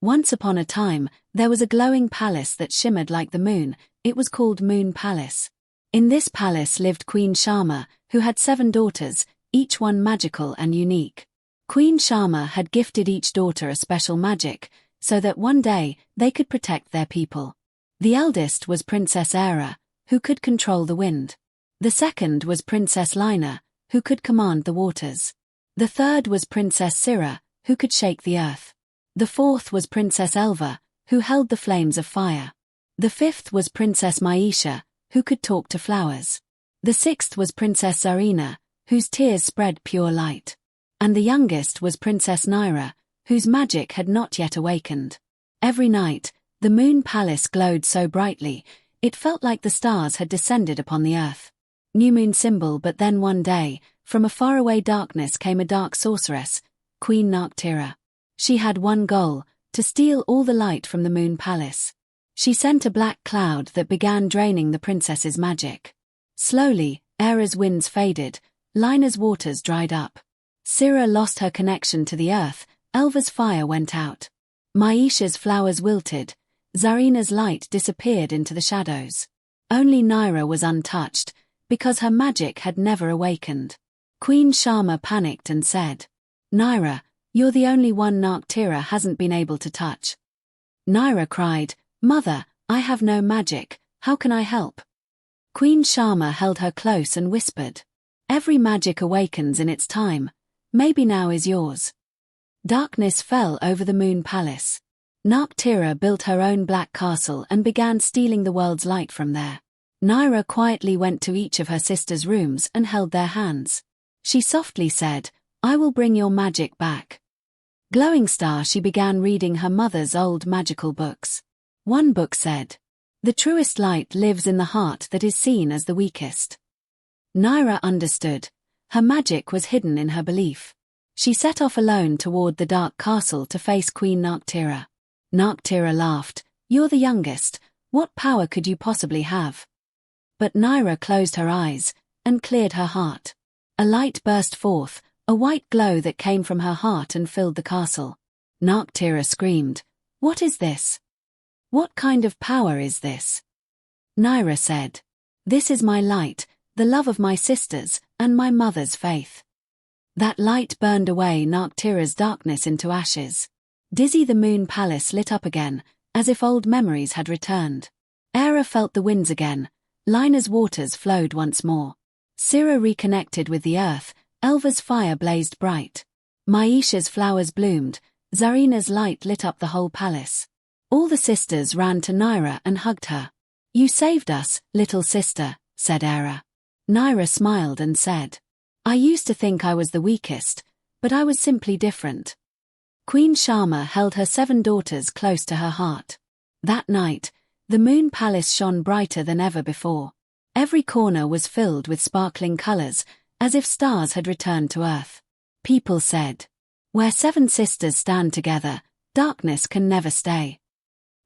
Once upon a time, there was a glowing palace that shimmered like the moon. It was called Moon Palace. In this palace lived Queen Sharma, who had 7 daughters, each one magical and unique. Queen Sharma had gifted each daughter a special magic, so that one day they could protect their people. The eldest was Princess Nyra, who could control the wind. The second was Princess Nyra, who could command the waters. The third was Princess Fiore, who could shake the earth. The fourth was Princess Elva, who held the flames of fire. The fifth was Princess Nyra, who could talk to flowers. The sixth was Princess Zarina, whose tears spread pure light. And the youngest was Princess Nyra, whose magic had not yet awakened. Every night, the Moon Palace glowed so brightly, it felt like the stars had descended upon the earth. New moon symbol. But then one day, from a faraway darkness came a dark sorceress, Queen Nyra. She had one goal, to steal all the light from the Moon Palace. She sent a black cloud that began draining the princess's magic. Slowly, Nyra's winds faded, Nyra's waters dried up. Fiore lost her connection to the earth, Elva's fire went out. Nyra's flowers wilted, Zarina's light disappeared into the shadows. Only Nyra was untouched, because her magic had never awakened. Queen Sharma panicked and said, "Nyra, you're the only one Nyra hasn't been able to touch." Nyra cried, "Mother, I have no magic, how can I help?" Queen Sharma held her close and whispered, "Every magic awakens in its time, maybe now is yours." Darkness fell over the Moon Palace. Nyra built her own black castle and began stealing the world's light from there. Nyra quietly went to each of her sisters' rooms and held their hands. She softly said, "I will bring your magic back." Glowing Star, she began reading her mother's old magical books. One book said, "The truest light lives in the heart that is seen as the weakest." Nyra understood. Her magic was hidden in her belief. She set off alone toward the dark castle to face Queen Nyra. Nyra laughed, "You're the youngest, what power could you possibly have?" But Nyra closed her eyes and cleared her heart. A light burst forth, a white glow that came from her heart and filled the castle. Nyra screamed, "What is this? What kind of power is this?" Nyra said, "This is my light, the love of my sisters, and my mother's faith." That light burned away Nyra's darkness into ashes. Dizzy, the Moon Palace lit up again, as if old memories had returned. Nyra felt the winds again, Nyra's waters flowed once more. Fiore reconnected with the earth, Elva's fire blazed bright. Nyra's flowers bloomed, Zarina's light lit up the whole palace. All the sisters ran to Nyra and hugged her. "You saved us, little sister," said Nyra. Nyra smiled and said, "I used to think I was the weakest, but I was simply different." Queen Sharma held her 7 daughters close to her heart. That night, the Moon Palace shone brighter than ever before. Every corner was filled with sparkling colors, as if stars had returned to earth. People said, "Where 7 sisters stand together, darkness can never stay."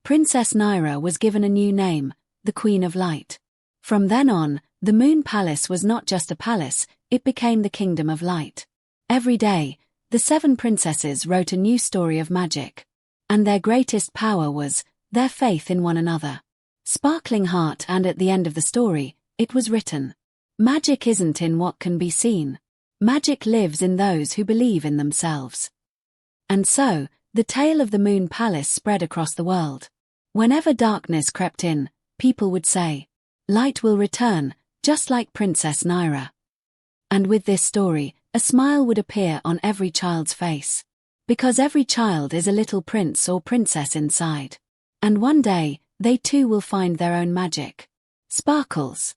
Princess Nyra was given a new name, the Queen of Light. From then on, the Moon Palace was not just a palace, it became the Kingdom of Light. Every day, the 7 princesses wrote a new story of magic. And their greatest power was their faith in one another. Sparkling heart, and at the end of the story, it was written, "Magic isn't in what can be seen. Magic lives in those who believe in themselves." And so, the tale of the Moon Palace spread across the world. Whenever darkness crept in, people would say, "Light will return, just like Princess Nyra." And with this story, a smile would appear on every child's face. Because every child is a little prince or princess inside. And one day, they too will find their own magic. Sparkles.